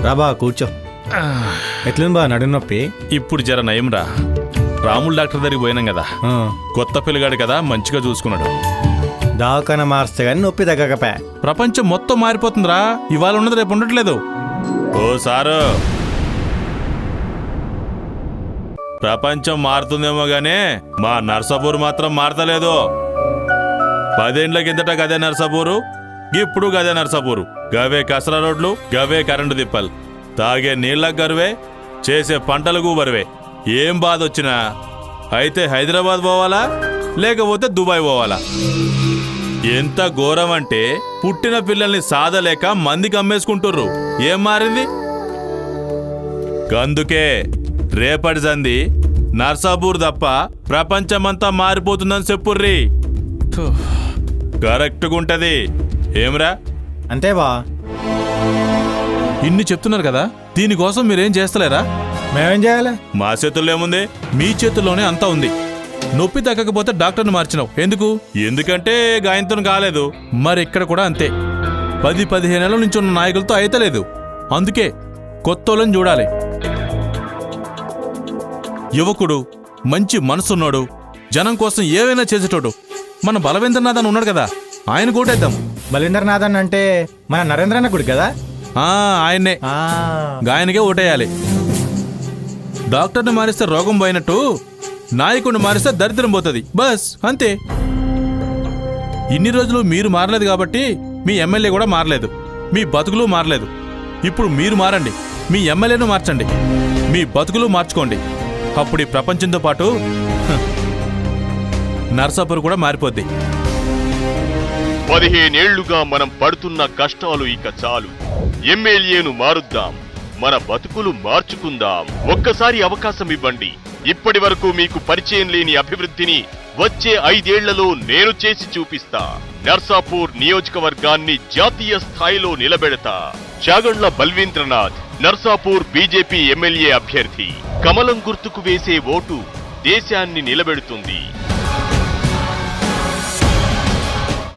రాబా కూర్చో. ఎట్లుంది బా నడు నొప్పి? ఇప్పుడు జర నయంరా. రాములు డాక్టర్ దగ్గరికి పోయినాం కదా, కొత్త పిల్లగాడు కదా, మంచిగా చూసుకున్నాడు. దావకాన మార్స్తే గానీ నొప్పి తగ్గకపా. ప్రపంచం మొత్తం మారిపోతుందిరా. ఇవాళ ఉన్నది రేపు ఉండట్లేదు. ఓ సారు, ప్రపంచం మారుతుందేమో గానీ మా నర్సాపూర్ మాత్రం మారతలేదు. 10 ఏండ్ల కిందట గదే నర్సాపూరు, ఇప్పుడు గదే నర్సాపూరు. గవే కసరా రోడ్లు, గవే కరెంటు దిప్పలు, తాగే నీళ్ళకు గరువే, చేసే పంటలకు బరువే. ఏం బాధ వచ్చినా అయితే హైదరాబాద్ పోవాలా, లేకపోతే దుబాయ్ పోవాలా. ఎంత ఘోరం అంటే పుట్టిన పిల్లల్ని సాధలేక మందికి అమ్మేసుకుంటుర్రు. ఏం మారింది? అందుకే రేపటి సంది నర్సాపూర్ తప్ప ప్రపంచమంతా మారిపోతుందని చెప్పుర్రి. కరెక్ట్గుంటది. ఏమ్రా? అంతే బా. ఇన్ని చెప్తున్నారు కదా, దీనికోసం మీరేం చేస్తలేరా? మేమేం చేయాలి? మా చేతుల్లో ఏముంది? మీ చేతుల్లోనే అంతా ఉంది. నొప్పి తగ్గకపోతే డాక్టర్ని మార్చినావు ఎందుకు? ఎందుకంటే గాయంతో కాలేదు. మరి ఇక్కడ కూడా అంతే. 10-15 ఏళ్ల నుంచి ఉన్న నాయకులతో అయితలేదు. అందుకే కొత్తోళ్ళని చూడాలి. యువకుడు, మంచి మనసున్నాడు, జనం కోసం ఏవైనా చేసేటోడు మన బలవేంద్రనాథ్ అని ఉన్నాడు కదా, ఆయన కోటేద్దాం. బలీంద్రనాథ్ అంటే మన నరేంద్రన్న గుడి కదా? ఆయన్నే. ఆయనకే ఓటేయాలి. డాక్టర్ని మారిస్తే రోగం పోయినట్టు నాయకుడిని మారిస్తే దరిద్రం పోతుంది. బస్ అంతే. ఇన్ని రోజులు మీరు మారలేదు కాబట్టి మీ ఎమ్మెల్యే కూడా మారలేదు, మీ బతుకులు మారలేదు. ఇప్పుడు మీరు మారండి, మీ ఎమ్మెల్యేను మార్చండి, మీ బతుకులు మార్చుకోండి. అప్పుడు ఈ ప్రపంచంతో పాటు నర్సాపూర్ కూడా మారిపోద్ది. 15 ఏళ్లుగా మనం పడుతున్న కష్టాలు ఇక చాలు. ఎమ్మెల్యేను మారుద్దాం, మన బతుకులు మార్చుకుందాం. ఒక్కసారి అవకాశం ఇవ్వండి. ఇప్పటి వరకు మీకు పరిచయం లేని అభివృద్ధిని వచ్చే 5 ఏళ్లలో నేను చేసి చూపిస్తా. నర్సాపూర్ నియోజకవర్గాన్ని జాతీయ స్థాయిలో నిలబెడతా. చాగండ్ల బల్వీంద్రనాథ్, నర్సాపూర్ బీజేపీ ఎమ్మెల్యే అభ్యర్థి. కమలం గుర్తుకు వేసే ఓటు దేశాన్ని నిలబెడుతుంది.